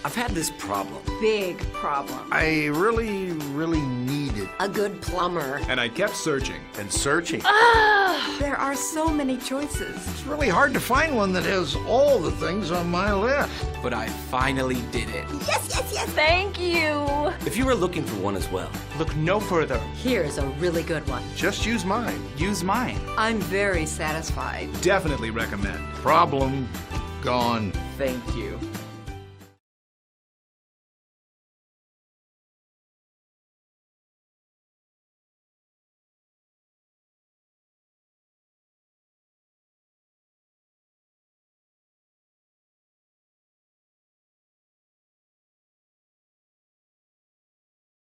I've had this problem. Big problem. I really needed. A good plumber. And I kept searching. And searching. There are so many choices. It's really hard to find one that has all the things on my list. But I finally did it. Yes, yes, yes. Thank you. If you were looking for one as well, Look no further. Here's a really good one. Just use mine. Use mine. I'm very satisfied. Definitely recommend. Problem gone. Thank you.